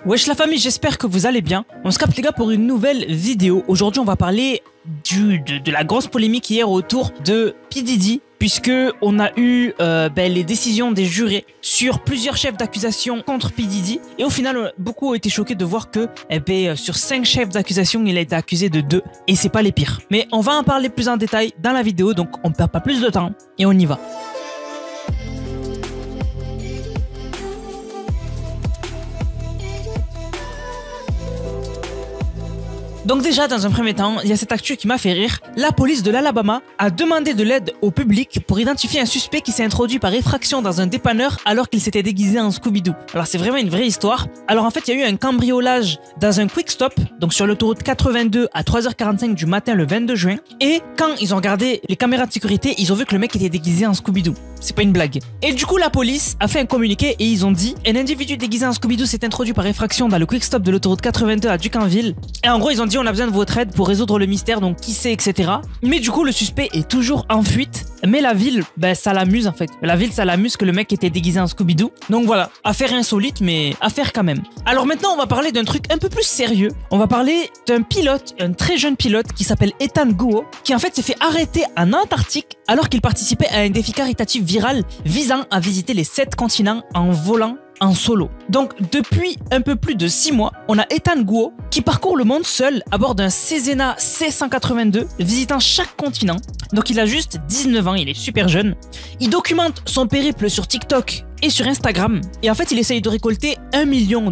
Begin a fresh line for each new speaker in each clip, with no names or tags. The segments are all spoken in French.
Wesh la famille, j'espère que vous allez bien. On se capte les gars pour une nouvelle vidéo. Aujourd'hui on va parler de la grosse polémique hier autour de P. Diddy, puisque on a eu les décisions des jurés sur plusieurs chefs d'accusation contre P. Diddy. Et au final, beaucoup ont été choqués de voir que sur 5 chefs d'accusation, il a été accusé de 2. Et c'est pas les pires. Mais on va en parler plus en détail dans la vidéo, donc on perd pas plus de temps et on y va. Donc déjà, dans un premier temps, il y a cette actu qui m'a fait rire. La police de l'Alabama a demandé de l'aide au public pour identifier un suspect qui s'est introduit par effraction dans un dépanneur alors qu'il s'était déguisé en Scooby-Doo. Alors c'est vraiment une vraie histoire. Alors en fait, il y a eu un cambriolage dans un quick stop, donc sur l'autoroute 82 à 3h45 du matin le 22 juin. Et quand ils ont regardé les caméras de sécurité, ils ont vu que le mec était déguisé en Scooby-Doo. C'est pas une blague. Et du coup, la police a fait un communiqué et ils ont dit « Un individu déguisé en Scooby-Doo s'est introduit par effraction dans le quick stop de l'autoroute 82 à Ducanville. » Et en gros, ils ont dit « On a besoin de votre aide pour résoudre le mystère, donc qui c'est, etc. » Mais du coup, le suspect est toujours en fuite. Mais la ville, ça l'amuse en fait. La ville, ça l'amuse que le mec était déguisé en Scooby-Doo. Donc voilà, affaire insolite, mais affaire quand même. Alors maintenant, on va parler d'un truc un peu plus sérieux. On va parler d'un pilote, un très jeune pilote qui s'appelle Ethan Guo, qui en fait s'est fait arrêter en Antarctique alors qu'il participait à un défi caritatif viral visant à visiter les 7 continents en volant en solo. Donc depuis un peu plus de 6 mois, on a Ethan Guo qui parcourt le monde seul à bord d'un Cessna C182 visitant chaque continent. Donc il a juste 19 ans, il est super jeune. Il documente son périple sur TikTok et sur Instagram. Et en fait, il essaye de récolter $1 million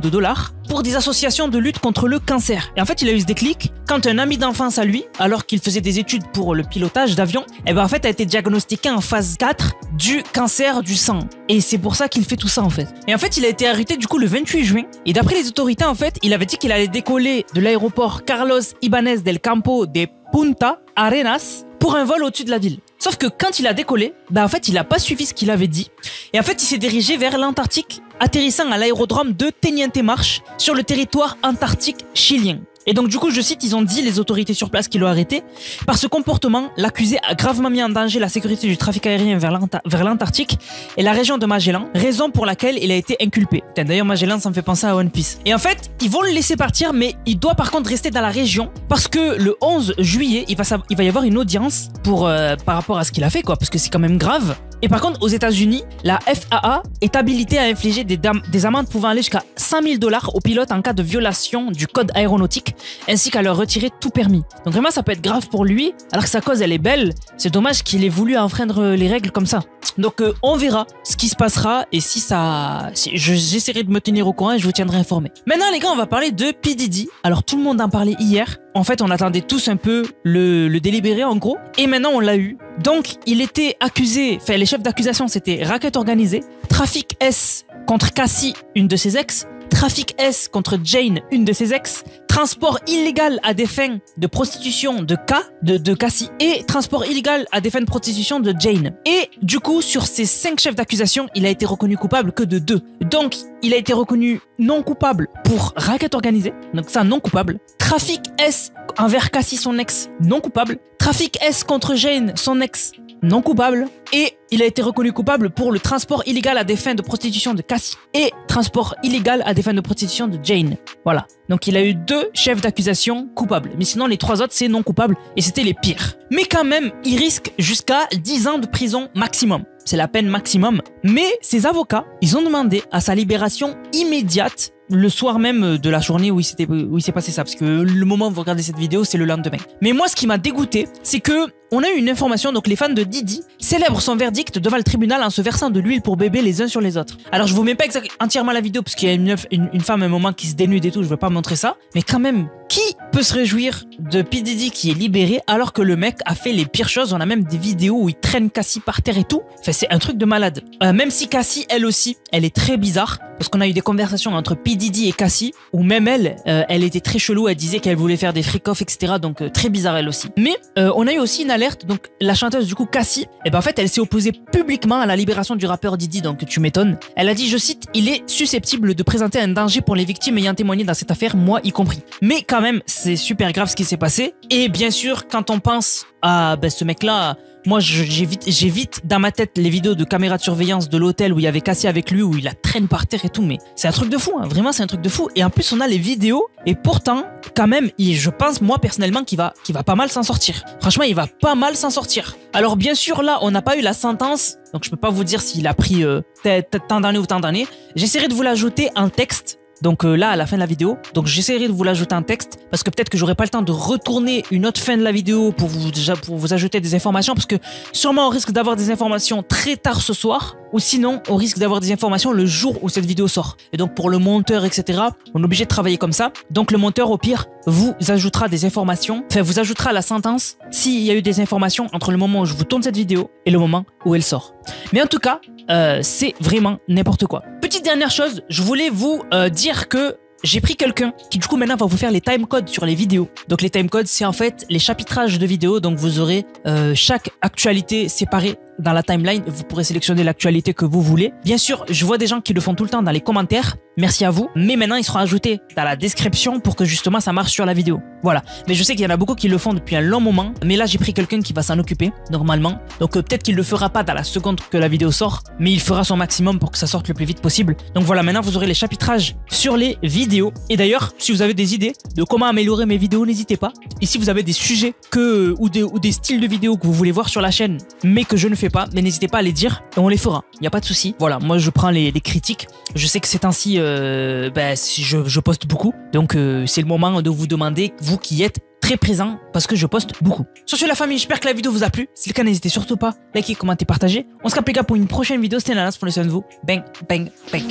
pour des associations de lutte contre le cancer. Et en fait, il a eu ce déclic quand un ami d'enfance à lui, alors qu'il faisait des études pour le pilotage d'avion, en fait, a été diagnostiqué en phase 4 du cancer du sang. Et c'est pour ça qu'il fait tout ça en fait. Et en fait, il a été arrêté du coup le 28 juin. Et d'après les autorités, en fait, il avait dit qu'il allait décoller de l'aéroport Carlos Ibáñez del Campo de Punta Arenas pour un vol au-dessus de la ville. Sauf que quand il a décollé, en fait, il a pas suivi ce qu'il avait dit. Et en fait, il s'est dirigé vers l'Antarctique, atterrissant à l'aérodrome de Teniente Marsh, sur le territoire antarctique chilien. Et donc du coup, je cite, ils ont dit, les autorités sur place, qui l'ont arrêté. Par ce comportement, l'accusé a gravement mis en danger la sécurité du trafic aérien vers l'Antarctique et la région de Magellan, raison pour laquelle il a été inculpé. D'ailleurs, Magellan, ça me fait penser à One Piece. Et en fait, ils vont le laisser partir, mais il doit par contre rester dans la région parce que le 11 juillet, il va y avoir une audience par rapport à ce qu'il a fait, quoi, parce que c'est quand même grave. Et par contre, aux États-Unis, la FAA est habilitée à infliger des amendes pouvant aller jusqu'à $100 000 aux pilotes en cas de violation du code aéronautique, ainsi qu'à leur retirer tout permis. Donc vraiment, ça peut être grave pour lui, alors que sa cause, elle est belle. C'est dommage qu'il ait voulu enfreindre les règles comme ça. Donc on verra ce qui se passera et j'essaierai de me tenir au courant et je vous tiendrai informé. Maintenant les gars, on va parler de P. Diddy. Alors tout le monde en parlait hier. En fait, on attendait tous un peu le délibéré en gros. Et maintenant on l'a eu. Donc il était accusé, les chefs d'accusation c'était racket organisée, trafic S contre Cassie, une de ses ex, trafic S contre Jane, une de ses ex, transport illégal à des fins de prostitution de Cassie et transport illégal à des fins de prostitution de Jane. Et du coup, sur ces 5 chefs d'accusation, il a été reconnu coupable que de 2. Donc, il a été reconnu non coupable pour racket organisé, donc ça non coupable. Trafic S envers Cassie, son ex, non coupable. Trafic S contre Jane, son ex, non coupable. Et il a été reconnu coupable pour le transport illégal à des fins de prostitution de Cassie et transport illégal à des fins de prostitution de Jane. Voilà. Donc il a eu 2 chefs d'accusation coupables. Mais sinon les 3 autres c'est non coupable et c'était les pires. Mais quand même, il risque jusqu'à 10 ans de prison maximum. C'est la peine maximum. Mais ses avocats, ils ont demandé à sa libération immédiate le soir même de la journée où il s'est passé ça, parce que le moment où vous regardez cette vidéo, c'est le lendemain. Mais moi, ce qui m'a dégoûté, c'est que on a eu une information, donc les fans de Diddy célèbrent son verdict devant le tribunal en se versant de l'huile pour bébé les uns sur les autres. Alors je vous mets pas entièrement la vidéo parce qu'il y a une femme à un moment qui se dénude et tout, je vais pas montrer ça, mais quand même, qui peut se réjouir de P. Diddy qui est libéré alors que le mec a fait les pires choses? On a même des vidéos où il traîne Cassie par terre et tout. Enfin, c'est un truc de malade. Même si Cassie, elle aussi, elle est très bizarre, parce qu'on a eu des conversations entre P. Diddy et Cassie, où même elle était très chelou, elle disait qu'elle voulait faire des freak-off, etc. Donc très bizarre elle aussi. Mais on a eu aussi une alerte, donc la chanteuse du coup Cassie, en fait elle s'est opposée publiquement à la libération du rappeur Diddy, donc tu m'étonnes. Elle a dit, je cite, « Il est susceptible de présenter un danger pour les victimes ayant témoigné dans cette affaire, moi y compris. » Mais quand même, c'est super grave ce qui s'est passé. Et bien sûr, quand on pense à ce mec-là, Moi, j'évite dans ma tête les vidéos de caméra de surveillance de l'hôtel où il y avait Cassie avec lui, où il la traîne par terre et tout. Mais c'est un truc de fou, hein. Vraiment, c'est un truc de fou. Et en plus, on a les vidéos. Et pourtant, quand même, je pense, moi, personnellement, qu'il va pas mal s'en sortir. Franchement, il va pas mal s'en sortir. Alors, bien sûr, là, on n'a pas eu la sentence. Donc, je peux pas vous dire s'il a pris tant d'années ou tant d'années. J'essaierai de vous l'ajouter en texte. Donc là, à la fin de la vidéo, donc j'essaierai de vous l'ajouter en texte parce que peut-être que j'aurai pas le temps de retourner une autre fin de la vidéo pour vous ajouter des informations parce que sûrement on risque d'avoir des informations très tard ce soir ou sinon on risque d'avoir des informations le jour où cette vidéo sort. Et donc pour le monteur, etc., on est obligé de travailler comme ça. Donc le monteur, au pire, vous ajoutera des informations, enfin vous ajoutera la sentence s'il y a eu des informations entre le moment où je vous tourne cette vidéo et le moment où elle sort. Mais en tout cas, c'est vraiment n'importe quoi. Petite dernière chose, je voulais vous dire que j'ai pris quelqu'un qui du coup maintenant va vous faire les timecodes sur les vidéos. Donc les timecodes, c'est en fait les chapitrages de vidéos. Donc vous aurez chaque actualité séparée dans la timeline. Vous pourrez sélectionner l'actualité que vous voulez. Bien sûr, je vois des gens qui le font tout le temps dans les commentaires. Merci à vous. Mais maintenant, ils seront ajoutés dans la description pour que justement ça marche sur la vidéo. Voilà. Mais je sais qu'il y en a beaucoup qui le font depuis un long moment. Mais là, j'ai pris quelqu'un qui va s'en occuper normalement. Donc peut-être qu'il le fera pas dans la seconde que la vidéo sort, mais il fera son maximum pour que ça sorte le plus vite possible. Donc voilà, maintenant vous aurez les chapitrages sur les vidéos. Et d'ailleurs, si vous avez des idées de comment améliorer mes vidéos, n'hésitez pas. Et si vous avez des sujets ou des styles de vidéos que vous voulez voir sur la chaîne, mais que je ne fais pas, mais n'hésitez pas à les dire et on les fera. Il n'y a pas de souci. Voilà, moi je prends les critiques. Je sais que ces temps-ci, je poste beaucoup. Donc c'est le moment de vous demander, vous qui êtes très présent, parce que je poste beaucoup. Sur ce, la famille, j'espère que la vidéo vous a plu. Si c'est le cas, n'hésitez surtout pas à liker, commenter, partager. On se capte les gars pour une prochaine vidéo. C'était Nanas, prenez soin de vous. Bang, bang, bang.